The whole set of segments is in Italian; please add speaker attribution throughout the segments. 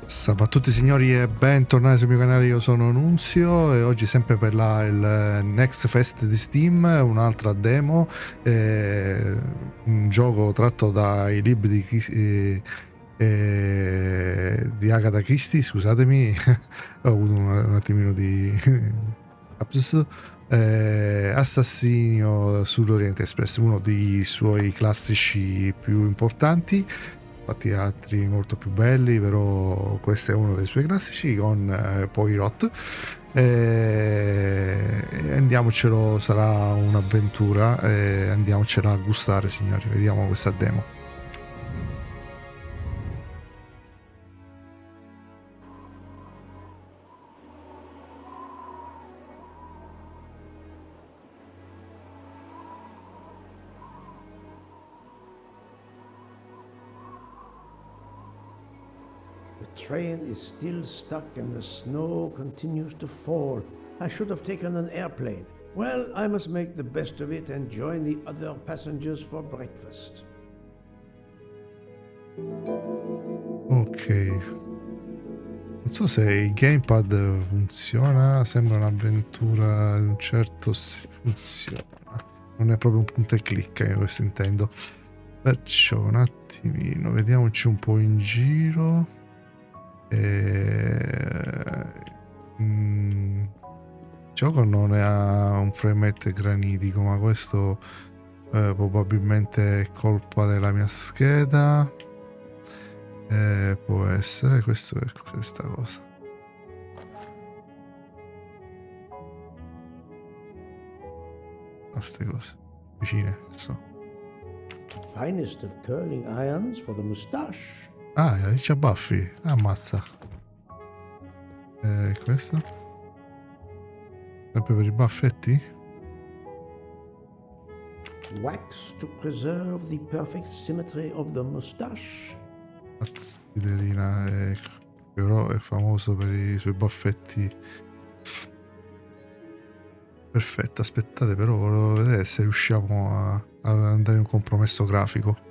Speaker 1: Salve a tutti signori e bentornati sul mio canale, io sono Nunzio e oggi sempre per il Next Fest di Steam, un'altra demo, un gioco tratto dai libri di Agatha Christie, scusatemi, ho avuto un attimino di lapsus. Assassinio sull'Orient Express, uno dei suoi classici più importanti, infatti altri molto più belli, però questo è uno dei suoi classici con Puoi e andiamocelo, sarà un'avventura e andiamocela a gustare signori, vediamo questa demo.
Speaker 2: The train is still stuck and the snow continues to fall. I should have taken an airplane. Well, I must make the best of it and join the other passengers for breakfast.
Speaker 1: Ok, non so se il gamepad funziona, sembra un'avventura di un certo funziona, non è proprio un punta e clicca, questo intendo. Perciò un attimino, vediamoci un po' in giro. Il gioco non ha un frame rate granitico, ma questo probabilmente è colpa della mia scheda. Può essere. Questo che cos'è sta cosa? Queste cose vicine, so.
Speaker 2: Finest of curling irons for the moustache.
Speaker 1: Ah, Alicia Buffy, ammazza. Questo? Sempre per i baffetti?
Speaker 2: Wax to preserve the perfect symmetry of the moustache.
Speaker 1: Spiderina, però è famoso per i suoi baffetti. Perfetto, aspettate, però volevo vedere se riusciamo a andare in un compromesso grafico.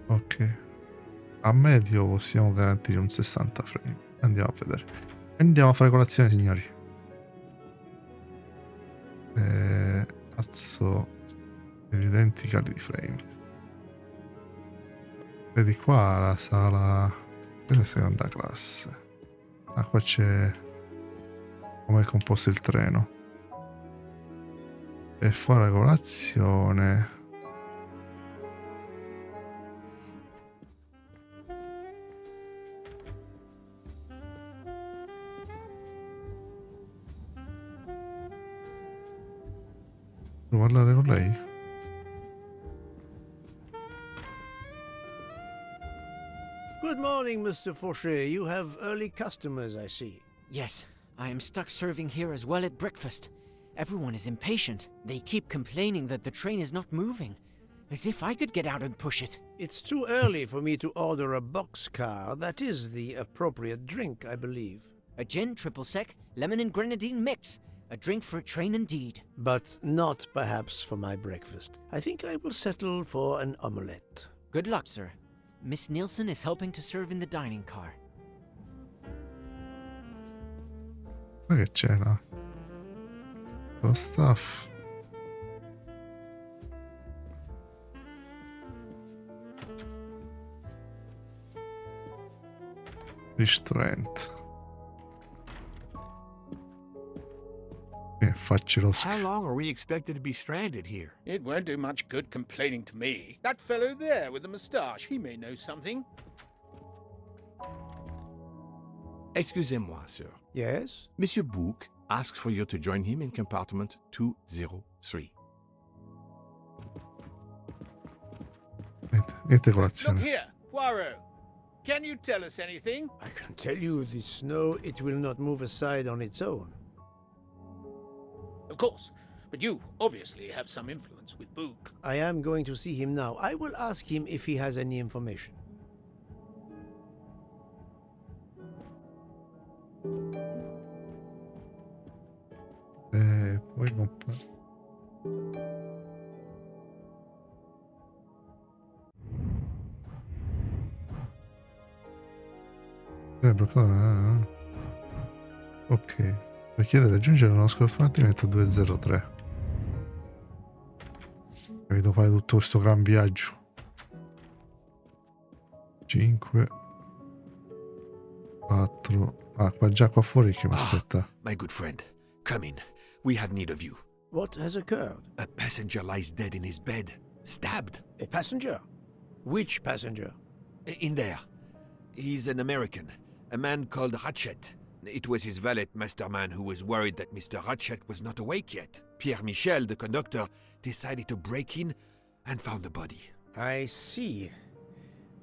Speaker 1: Ok, a medio possiamo garantire un 60 frame. Andiamo a vedere. Andiamo a fare colazione signori. Alzo evidenti cali di frame. Vedi qua la sala, questa è seconda classe. Ah, qua c'è come è composto il treno. E fare colazione. Devo parlare con lei?
Speaker 2: Good morning, Mr. Fauché. You have early customers, I see.
Speaker 3: Yes, I am stuck serving here as well at breakfast. Everyone is impatient. They keep complaining that the train is not moving. As if I could get out and push it.
Speaker 2: It's too early for me to order a boxcar. That is the appropriate drink, I believe.
Speaker 3: A gin triple sec, lemon and grenadine mix. A drink for a train indeed.
Speaker 2: But not perhaps for my breakfast. I think I will settle for an omelette.
Speaker 3: Good luck, sir. Miss Nielsen is helping to serve in the dining car.
Speaker 1: Ma che c'era? Lo staff. Ristorante. Facci lo
Speaker 4: How long are we expected to be stranded here?
Speaker 5: It won't do much good complaining to me. That fellow there with the moustache, he may know something.
Speaker 4: Excusez-moi, sir.
Speaker 2: Yes?
Speaker 4: Monsieur Book asks for you to join him in compartment 203.
Speaker 1: Niente
Speaker 5: Look
Speaker 1: colazione.
Speaker 5: here, Poirot. Can you tell us anything?
Speaker 2: I can tell you the snow, it will not move aside on its own.
Speaker 5: Of course, but you obviously have some influence with Book.
Speaker 2: I am going to see him now. I will ask him if he has any information.
Speaker 1: Puoi comprare. Bloccato. Ok. Richiede di aggiungere uno scorrimento 203. Devo fare tutto questo gran viaggio. 5 4. Ah, qua fuori che mi aspetta.
Speaker 4: My good friend, come in. We have need of you.
Speaker 2: What has occurred?
Speaker 4: A passenger lies dead in his bed, stabbed.
Speaker 2: A passenger? Which passenger?
Speaker 4: In there. He's an American, a man called Ratchet. It was his valet, Masterman, who was worried that Mr. Ratchet was not awake yet. Pierre Michel, the conductor, decided to break in and found the body.
Speaker 2: I see.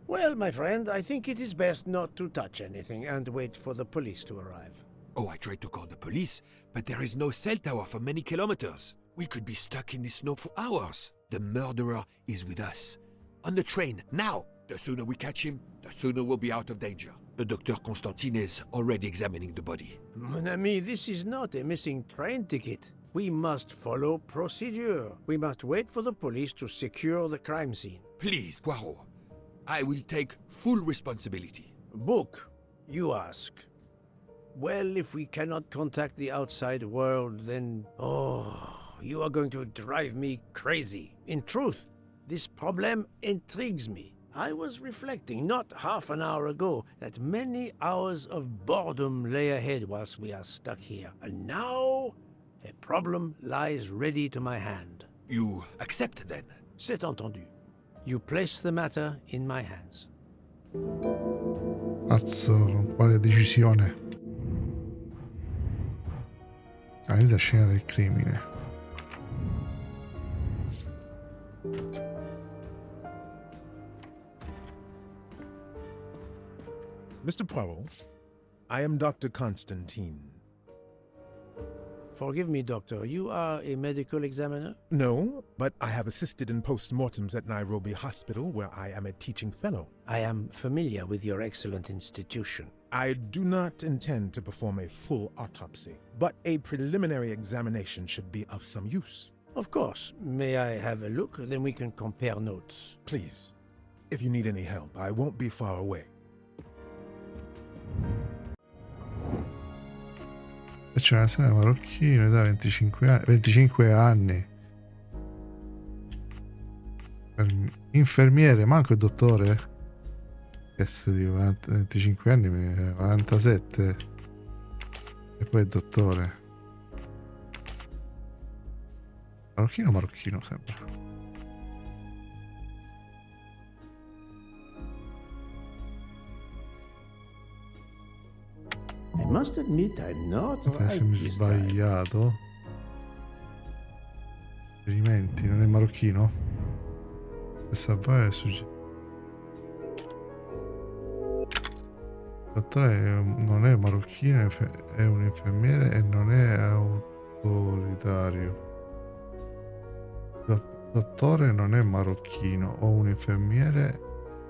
Speaker 2: Well, my friend, I think it is best not to touch anything and wait for the police to arrive.
Speaker 4: Oh, I tried to call the police, but there is no cell tower for many kilometers. We could be stuck in the snow for hours. The murderer is with us. On the train, now! The sooner we catch him, the sooner we'll be out of danger. Dr. Constantine is already examining the body.
Speaker 2: Mon ami, this is not a missing train ticket. We must follow procedure. We must wait for the police to secure the crime scene.
Speaker 4: Please, Poirot. I will take full responsibility.
Speaker 2: Book, you ask. Well, if we cannot contact the outside world, then... Oh, you are going to drive me crazy. In truth, this problem intrigues me. I was reflecting not half an hour ago that many hours of boredom lay ahead whilst we are stuck here. And now, a problem lies ready to my hand.
Speaker 4: You accept, then?
Speaker 2: C'est entendu. You place the matter in my hands.
Speaker 1: Cazzo, quale decisione? Analizza scena del crimine.
Speaker 6: Mr. Poirot, I am Dr. Constantine.
Speaker 2: Forgive me, Doctor. You are a medical examiner?
Speaker 6: No, but I have assisted in post-mortems at Nairobi Hospital, where I am a teaching fellow.
Speaker 2: I am familiar with your excellent institution.
Speaker 6: I do not intend to perform a full autopsy, but a preliminary examination should be of some use.
Speaker 2: Of course. May I have a look? Then we can compare notes.
Speaker 6: Please, if you need any help, I won't be far away.
Speaker 1: C'è una sera marocchino, età 25 anni. 25 anni. Infermiere, manco il dottore. Che se dico 25 anni, 47. E poi il dottore. Marocchino sembra.
Speaker 2: I must admit I'm not
Speaker 1: Se mi sbagliato. Riferimenti, non è marocchino? Questa poi è il dottore non è marocchino, è un infermiere e non è autoritario. Dottore non è marocchino, o un infermiere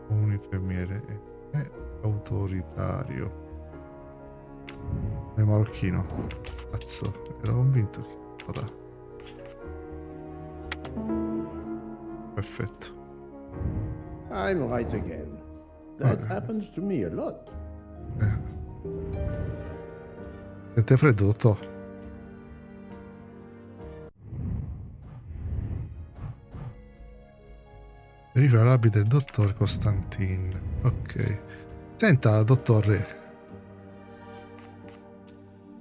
Speaker 1: e è autoritario. È marocchino. Cazzo, ero convinto che... Vada. Perfetto.
Speaker 2: I'm right again. That happens to me a lot.
Speaker 1: Sente freddo, dottore? Verifica l'abito del dottor Constantine. Ok. Senta, dottore.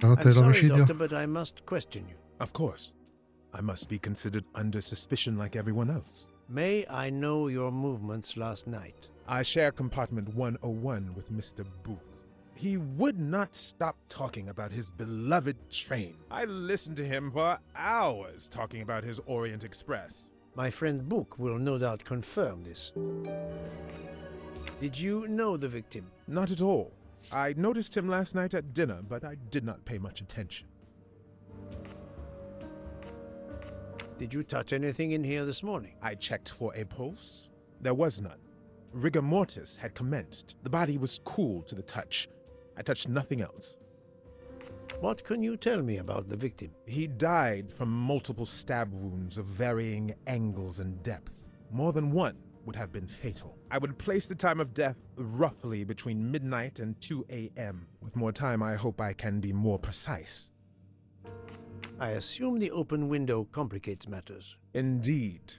Speaker 1: La notte
Speaker 2: I'm sorry,
Speaker 1: dell'omicidio?
Speaker 2: Doctor, but I must question you.
Speaker 6: Of course. I must be considered under suspicion like everyone else.
Speaker 2: May I know your movements last night?
Speaker 6: I share compartment 101 with Mr. Booth. He would not stop talking about his beloved train. I listened to him for hours talking about his Orient Express.
Speaker 2: My friend Book will no doubt confirm this. Did you know the victim?
Speaker 6: Not at all. I noticed him last night at dinner, but I did not pay much attention.
Speaker 2: Did you touch anything in here this morning?
Speaker 6: I checked for a pulse. There was none. Rigor mortis had commenced. The body was cool to the touch. I touched nothing else.
Speaker 2: What can you tell me about the victim?
Speaker 6: He died from multiple stab wounds of varying angles and depth. More than one. would have been fatal. I would place the time of death roughly between midnight and 2 a.m. With more time, I hope I can be more precise.
Speaker 2: I assume the open window complicates matters.
Speaker 6: Indeed.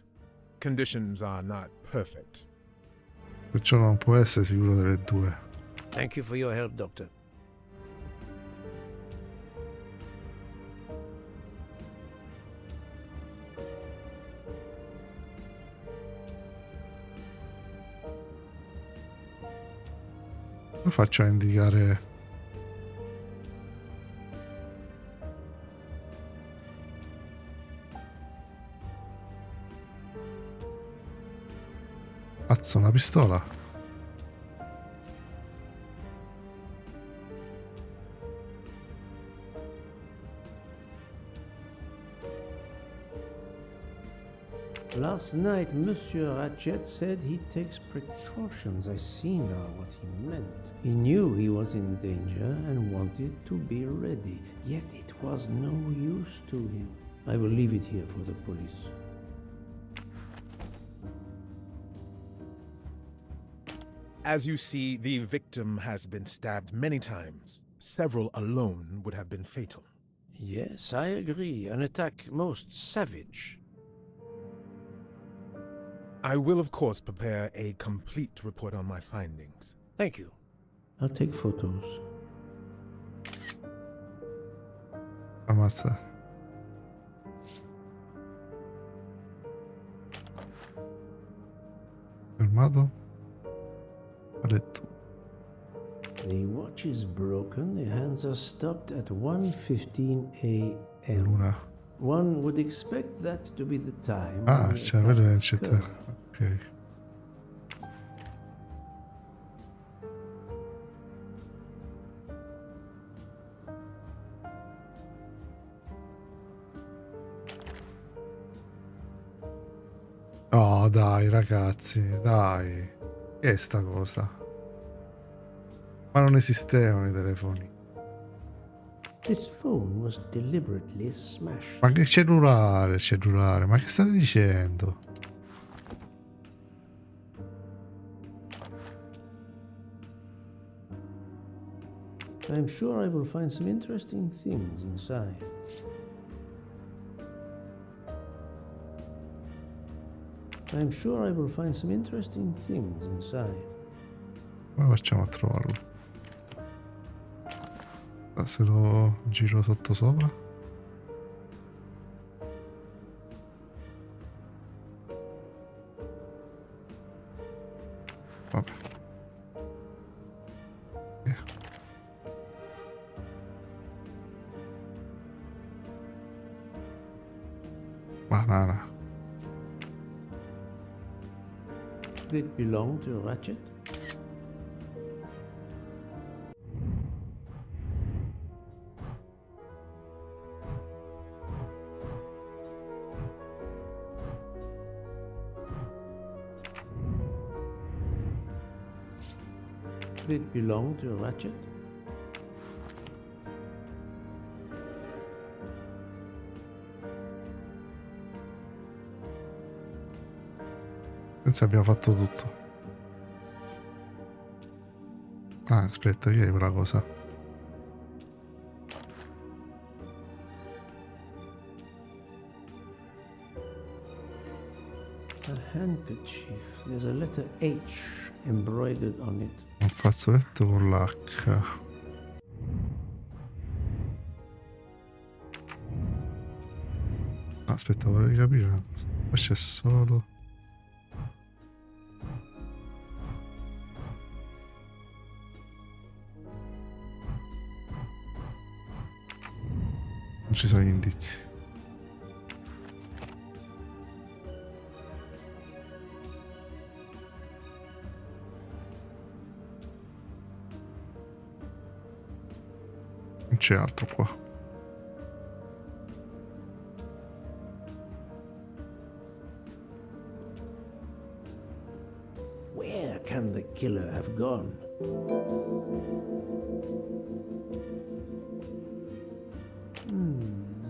Speaker 6: Conditions are not perfect.
Speaker 1: Perciò non può essere sicuro delle due.
Speaker 2: Thank you for your help, Doctor.
Speaker 1: Come faccio a indicare? Cazzo, una pistola.
Speaker 2: Last night, Monsieur Ratchet said he takes precautions. I see now what he meant. He knew he was in danger and wanted to be ready, yet it was no use to him. I will leave it here for the police.
Speaker 6: As you see, the victim has been stabbed many times. Several alone would have been fatal.
Speaker 2: Yes, I agree. An attack most savage.
Speaker 6: I will, of course, prepare a complete report on my findings.
Speaker 2: Thank you. I'll take photos.
Speaker 1: Ammazza. Fermato. A letto.
Speaker 2: The watch is broken. The hands are stopped at 1:15 a.m.
Speaker 1: Luna.
Speaker 2: One would expect that to be the time.
Speaker 1: Ah,
Speaker 2: when the
Speaker 1: c'è quello in
Speaker 2: attack
Speaker 1: città.
Speaker 2: occurred.
Speaker 1: Ok. Oh, dai, ragazzi, dai. Che è sta cosa? Ma non esistevano i telefoni.
Speaker 2: This phone was deliberately smashed.
Speaker 1: Ma che cellulare, cellulare? Ma che state dicendo?
Speaker 2: I'm sure I will find some interesting things inside. I'm sure I will find some interesting things inside.
Speaker 1: Come facciamo a trovarlo? Ah, se lo giro sotto sopra? Vabbè. Banana.
Speaker 2: Did it belong to Ratchet? Did it belong to Ratchet?
Speaker 1: Penso abbiamo fatto tutto. Ah, aspetta, che è quella cosa?
Speaker 2: A handkerchief. There's a letter H embroidered on it.
Speaker 1: Un fazzoletto con l'H. Aspetta, vorrei capire una cosa. Qua c'è solo... Non ci sono gli indizi. Non c'è altro qua.
Speaker 2: Where can the killer have gone?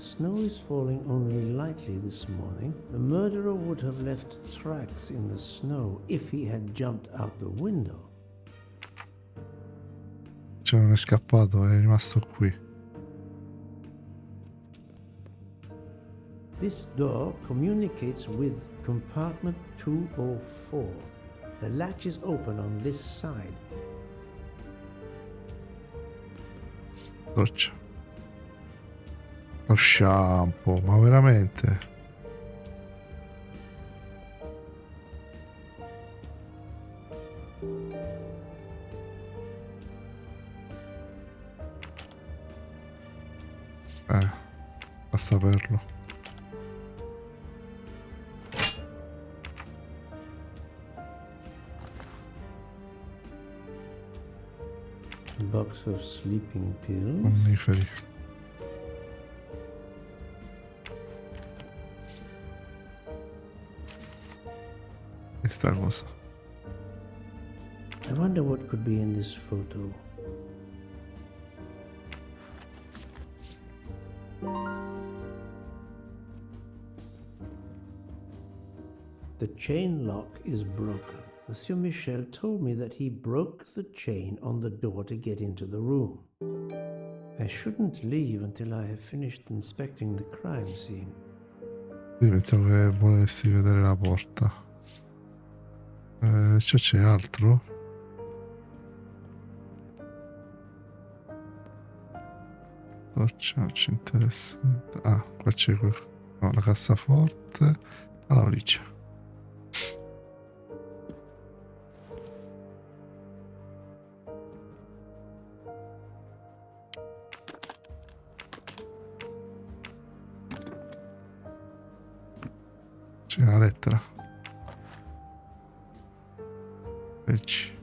Speaker 2: snow is falling only lightly this morning. The murderer would have left tracks in the snow if he had jumped out the window.
Speaker 1: Cioè non è scappato, è rimasto qui.
Speaker 2: This door communicates with compartment 204. The latch is open on this side.
Speaker 1: Doccia. Lo shampoo, ma veramente? A saperlo.
Speaker 2: Box of sleeping pills.
Speaker 1: Mammiferi. E sta cosa.
Speaker 2: I wonder what could be in this photo. The chain lock is broken. Monsieur Michel told me that he broke the chain on the door to get into the room. I shouldn't leave until I have finished inspecting the crime scene.
Speaker 1: Sì, pensavo che volessi vedere la porta. Cioè c'è altro? Doccia, non ci interessa. Ah, qua c'è no, la cassaforte. La valigia. C'è una lettera. Leggi.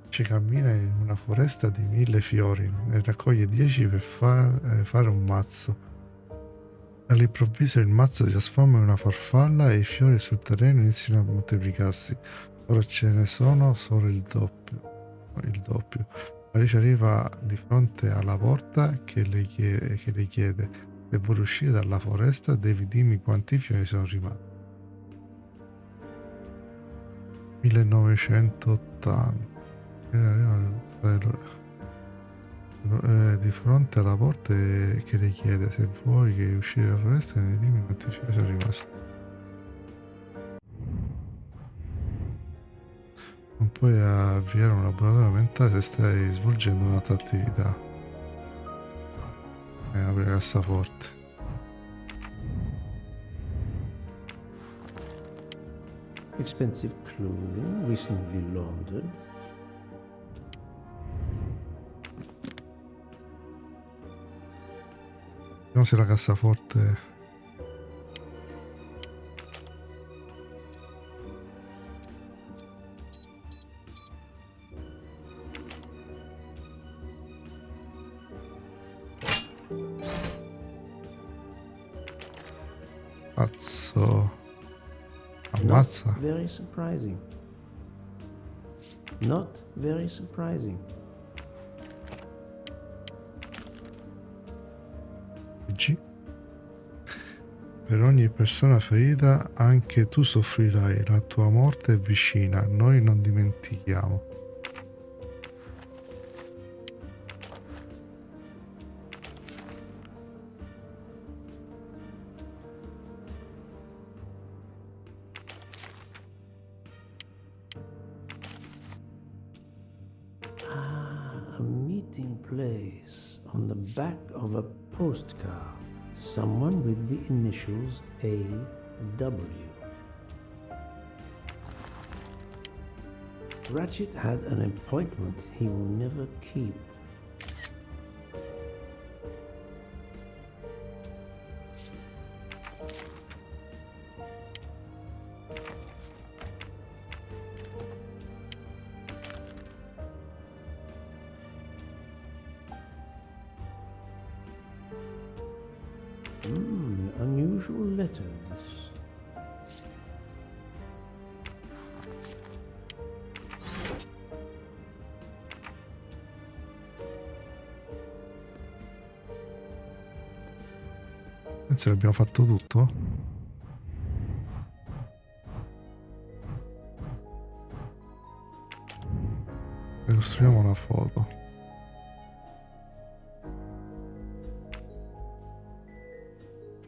Speaker 1: Ci cammina in una foresta di 1000 fiori, ne raccoglie 10 per fare un mazzo. All'improvviso il mazzo si trasforma in una farfalla e i fiori sul terreno iniziano a moltiplicarsi. Ora ce ne sono solo il doppio. Alice arriva di fronte alla porta che le chiede: se vuoi uscire dalla foresta devi dirmi quanti fiori sono rimasti. 1980. Di fronte alla porta che le chiede: se vuoi che uscire dalla foresta devi dirmi quanti fiori sono rimasti. Non puoi avviare un laboratorio mentale se stai svolgendo un'altra attività. Apri la cassaforte.
Speaker 2: Expensive clothing, recently laundered.
Speaker 1: Vediamo se la cassaforte. Cazzo. Ammazza.
Speaker 2: Not very surprising. Not very surprising.
Speaker 1: G. Per ogni persona ferita anche tu soffrirai, la tua morte è vicina, noi non dimentichiamo.
Speaker 2: A meeting place on the back of a postcard. Someone with the initials A.W. Ratchet had an appointment he will never keep. Unusual letter, this.
Speaker 1: Penso che abbiamo fatto tutto. Ricostruiamo una foto.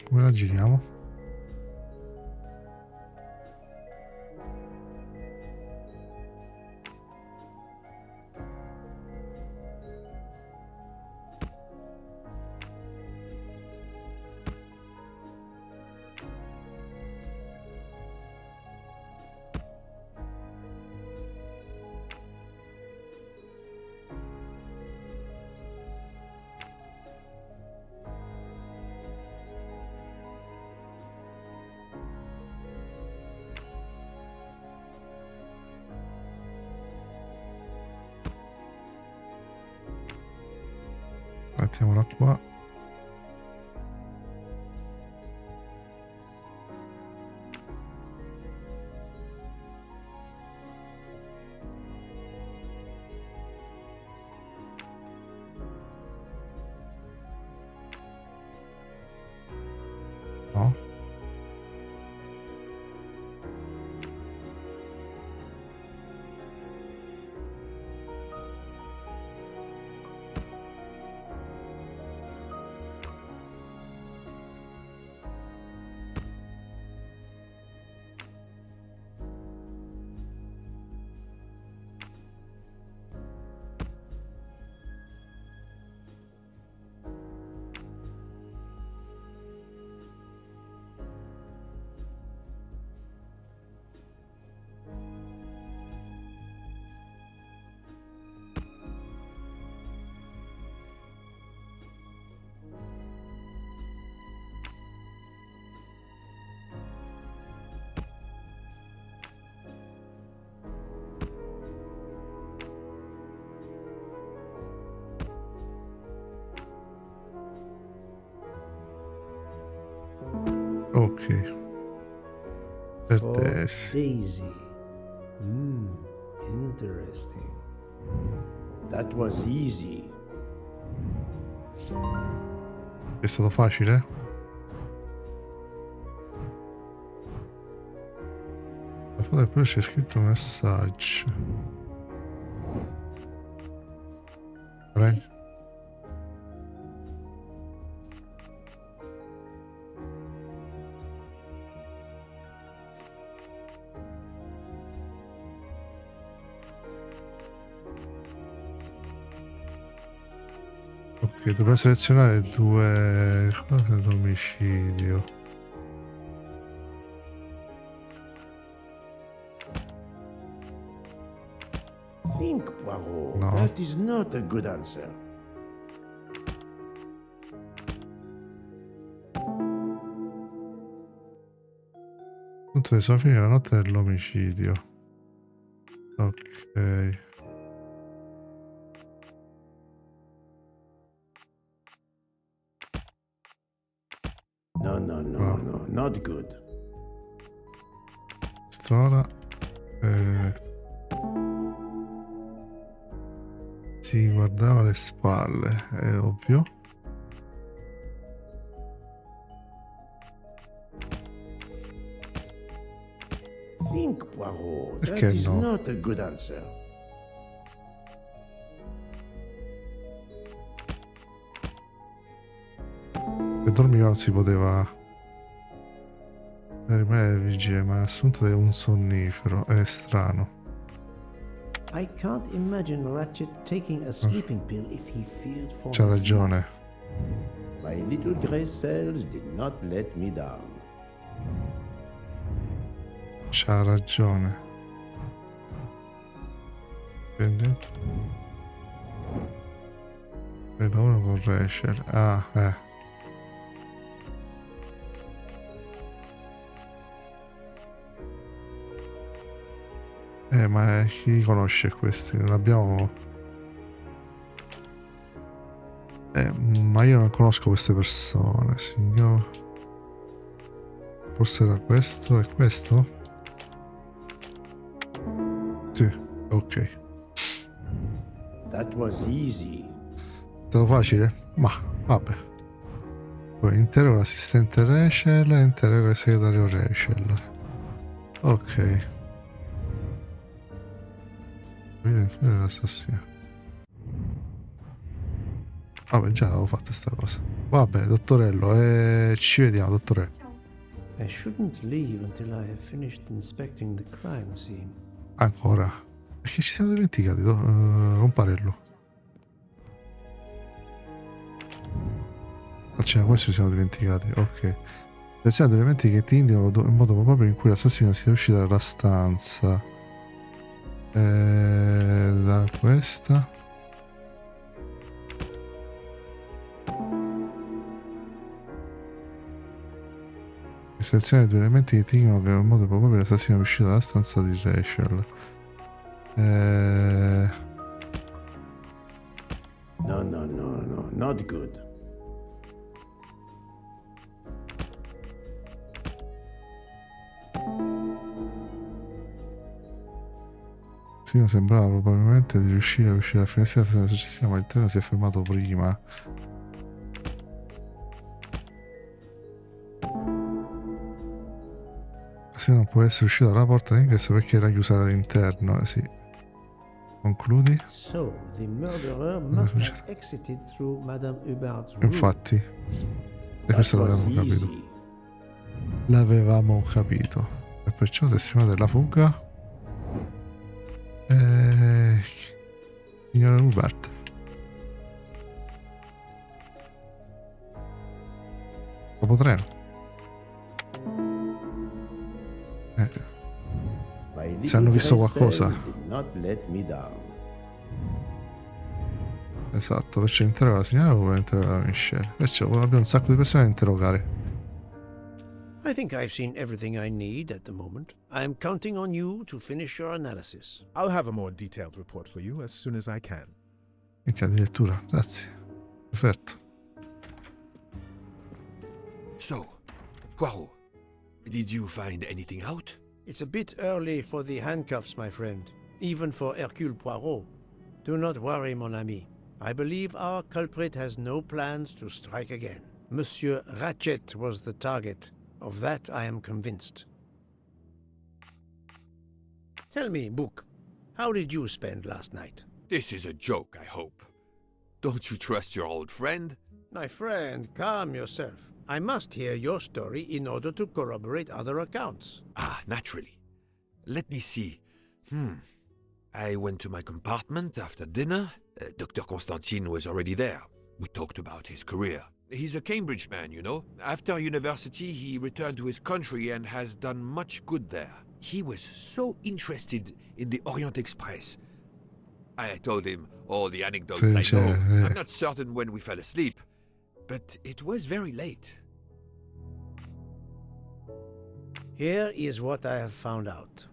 Speaker 1: Come la giriamo? Mettiamola qua. No. Ok. Per
Speaker 2: For
Speaker 1: Daisy.
Speaker 2: Daisy. Interesting. That was easy.
Speaker 1: È stato facile? La foto e poi c'è scritto un messaggio. Prendi. Ok, dovrei selezionare due cose d'omicidio.
Speaker 2: Think, Poirot.
Speaker 1: No.
Speaker 2: That is not a good answer.
Speaker 1: Punto di sono finire la notte dell'omicidio. Ok.
Speaker 2: No, not good.
Speaker 1: Pistola. Si guardava le spalle, è ovvio.
Speaker 2: Think, Poirot.
Speaker 1: Perché
Speaker 2: That is
Speaker 1: no?
Speaker 2: not a good answer.
Speaker 1: Se dormiva non si poteva rimanere vigile, ma ha assunto un sonnifero. È strano.
Speaker 2: I can't imagine Ratchet taking a sleeping pill if he feared for
Speaker 1: C'ha
Speaker 2: his
Speaker 1: ragione.
Speaker 2: life. My little gray cells did not let me down.
Speaker 1: C'ha ragione. Quindi lavoro con Rachel. Ah, ma chi conosce questi? Non abbiamo. Ma io non conosco queste persone, signor. Forse era questo e questo? Sì, ok.
Speaker 2: That was easy.
Speaker 1: È stato facile? Ma vabbè. Poi interrogo l'assistente Rachel e interrogo il segretario Rachel. Ok. L'assassino. Vabbè, già avevo fatto sta cosa. Vabbè, dottorello, ci vediamo, dottore.
Speaker 2: I shouldn't leave until I have finished inspecting the crime scene.
Speaker 1: Ancora? Perché ci siamo dimenticati, comparello. Cioè, questo ci siamo dimenticati, ok. Selezionate elementi che ti indicano il modo probabile in cui l'assassino sia uscito dalla stanza. Da questa. Selezione due elementi che ti indicano che il modo probabile l'assassino è uscito dalla stanza di Rachel.
Speaker 2: No, not good.
Speaker 1: Sì, sembrava probabilmente di riuscire a uscire alla finestra della stazione successiva, ma il treno si è fermato prima. Se non può essere uscito dalla porta d'ingresso perché era chiusa dall'interno, sì. Concludi?
Speaker 2: So, the murderer must have exited through Madame Hubert's room.
Speaker 1: Infatti. E
Speaker 2: That
Speaker 1: questo
Speaker 2: was
Speaker 1: l'avevamo capito.
Speaker 2: easy.
Speaker 1: L'avevamo capito. E perciò testimone della fuga. Signora Hubert. Dopo treno.
Speaker 2: My
Speaker 1: Se hanno
Speaker 2: little
Speaker 1: visto
Speaker 2: princess
Speaker 1: qualcosa.
Speaker 2: did not let me down.
Speaker 1: Esatto, perciò interroga la signora come interroga la Michelle. Perciò abbiamo un sacco di persone da interrogare.
Speaker 2: I think I've seen everything I need at the moment. I'm counting on you to finish your analysis.
Speaker 6: I'll have a more detailed report for you as soon as I can.
Speaker 1: Minchia, addirittura, grazie. Perfetto.
Speaker 4: So, Poirot, did you find anything out?
Speaker 2: It's a bit early for the handcuffs, my friend, even for Hercule Poirot. Do not worry, mon ami. I believe our culprit has no plans to strike again. Monsieur Ratchet was the target. Of that I am convinced. Tell me, Book, how did you spend last night?
Speaker 4: This is a joke, I hope. Don't you trust your old friend?
Speaker 2: My friend, calm yourself. I must hear your story in order to corroborate other accounts.
Speaker 4: Ah, naturally. Let me see. I went to my compartment after dinner. Dr. Constantine was already there. We talked about his career. He's a Cambridge man, you know. After university, he returned to his country and has done much good there. He was so interested in the Orient Express. I told him all the anecdotes I know. I'm not certain when we fell asleep, but it was very late.
Speaker 2: Here is what I have found out.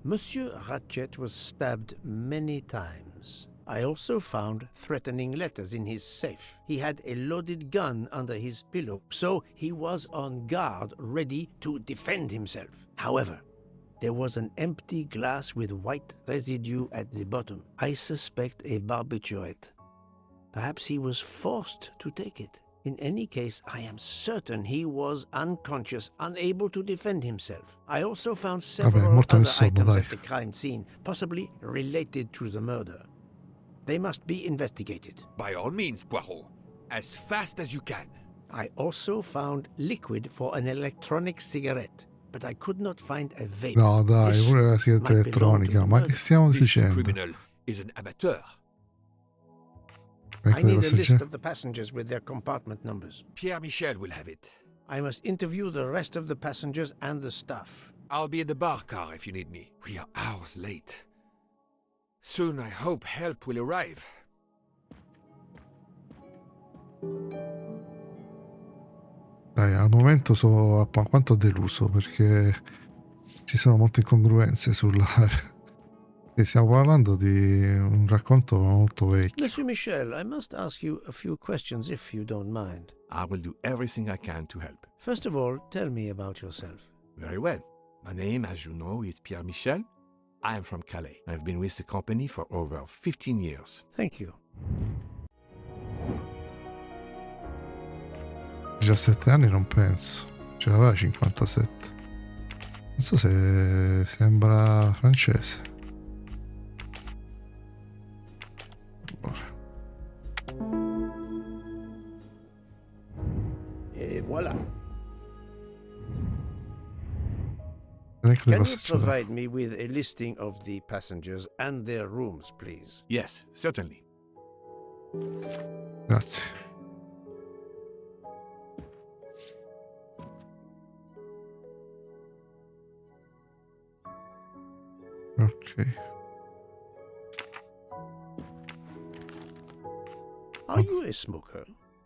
Speaker 2: Monsieur Ratchet was stabbed many times. I also found threatening letters in his safe. He had a loaded gun under his pillow, so he was on guard, ready to defend himself. However, there was an empty glass with white residue at the bottom. I suspect a barbiturate. Perhaps he was forced to take it. In any case, I am certain he was unconscious, unable to defend himself. I also found several other items at the crime scene, possibly related to the murder. They must be investigated.
Speaker 4: By all means, Poirot. As fast as you can.
Speaker 2: I also found liquid for an electronic cigarette, but I could not find a vape.
Speaker 1: No, dai, pure la sigaretta elettronica. Ma che stiamo dicendo?
Speaker 4: This criminal is an amateur.
Speaker 2: I need a list of the passengers with their compartment numbers.
Speaker 4: Pierre Michel will have it.
Speaker 2: I must interview the rest of the passengers and the staff.
Speaker 4: I'll be in the bar car if you need me. We are hours late. Soon I hope help will arrive.
Speaker 1: Dai, al momento so quanto deluso perché ci sono molte incongruenze sulla... E stiamo parlando di un racconto molto vecchio.
Speaker 2: Monsieur Michel, I must ask you a few questions if you don't mind.
Speaker 7: I will do everything I can to help.
Speaker 2: First of all, tell me about yourself.
Speaker 7: Very well. My name, as you know, is Pierre Michel. I am from Calais. I've been with the company for over 15 years.
Speaker 2: Thank you.
Speaker 1: 17 anni non penso. Ce l'aveva 57. Non so se sembra francese. Allora.
Speaker 2: Et voilà.
Speaker 1: Non è che le
Speaker 2: Can you
Speaker 1: cose ce l'ha.
Speaker 2: provide me with a listing of the passengers and their rooms, please?
Speaker 7: Yes, certainly.
Speaker 1: Grazie. Ok.
Speaker 2: Are you a smoker?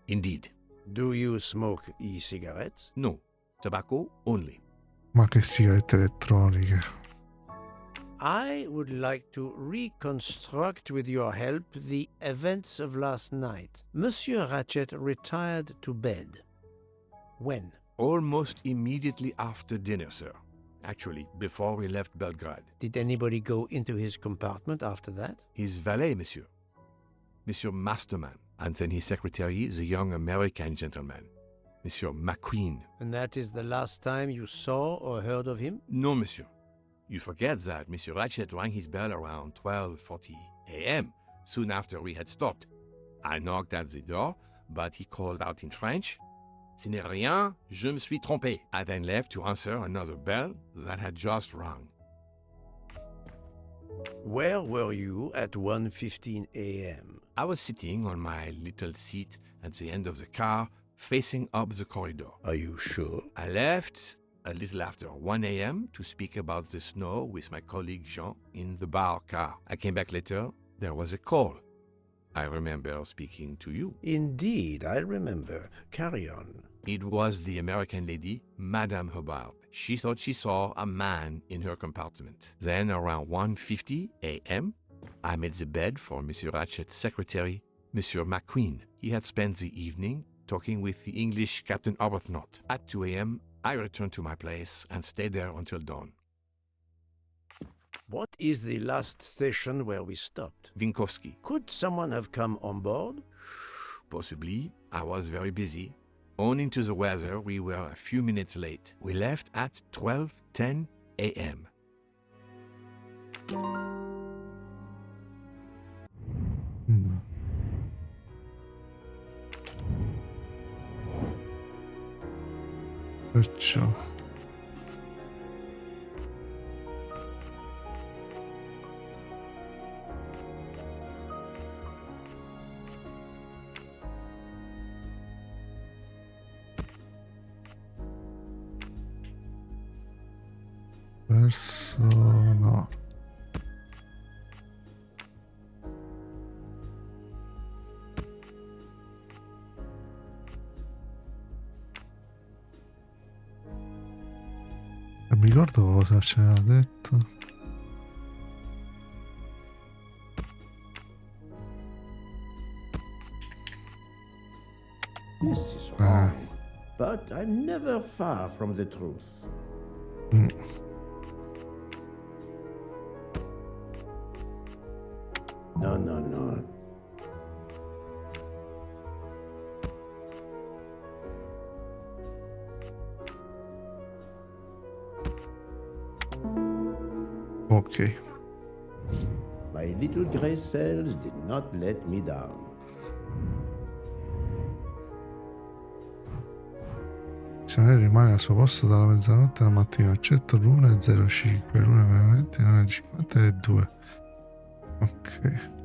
Speaker 7: Indeed.
Speaker 2: Do you smoke e-cigarettes?
Speaker 7: No, tobacco only.
Speaker 1: Ma che sigarette elettroniche.
Speaker 2: I would like to reconstruct with your help the events of last night. Monsieur Ratchet retired to bed. When?
Speaker 7: Almost immediately after dinner, sir. Actually, before we left Belgrade.
Speaker 2: Did anybody go into his compartment after that?
Speaker 7: His valet, monsieur. Monsieur Masterman. And then his secretary, the young American gentleman. Monsieur McQueen.
Speaker 2: And that is the last time you saw or heard of him?
Speaker 7: No, monsieur. You forget that Monsieur Ratchet rang his bell around 12:40 a.m., soon after we had stopped. I knocked at the door, but he called out in French, "Ce n'est rien, je me suis trompé." I then left to answer another bell that had just rung.
Speaker 2: Where were you at 1:15 a.m.?
Speaker 7: I was sitting on my little seat at the end of the car, facing up the corridor.
Speaker 2: Are you sure?
Speaker 7: I left a little after 1 a.m. to speak about the snow with my colleague Jean in the bar car. I came back later. There was a call. I remember speaking to you.
Speaker 2: Indeed, I remember. Carry on.
Speaker 7: It was the American lady, Madame Hobart. She thought she saw a man in her compartment. Then, around 1:50 a.m., I made the bed for Monsieur Ratchet's secretary, Monsieur McQueen. He had spent the evening talking with the English Captain Arbuthnot. At 2 a.m., I returned to my place and stayed there until dawn.
Speaker 2: What is the last station where we stopped?
Speaker 7: Vinkovsky.
Speaker 2: Could someone have come on board?
Speaker 7: Possibly. I was very busy. Owing to the weather, we were a few minutes late. We left at 12:10 a.m.
Speaker 1: Perciò. Verso no. Non mi ricordo cosa ci aveva detto.
Speaker 2: This is wrong. But I'm never far from the truth. No.
Speaker 1: Ok.
Speaker 2: My little gray cells did not let me down.
Speaker 1: Se lei rimane al suo posto dalla mezzanotte alla mattina, accetto l'1:05, l'1:20, l'1:50 e le 2. Ok.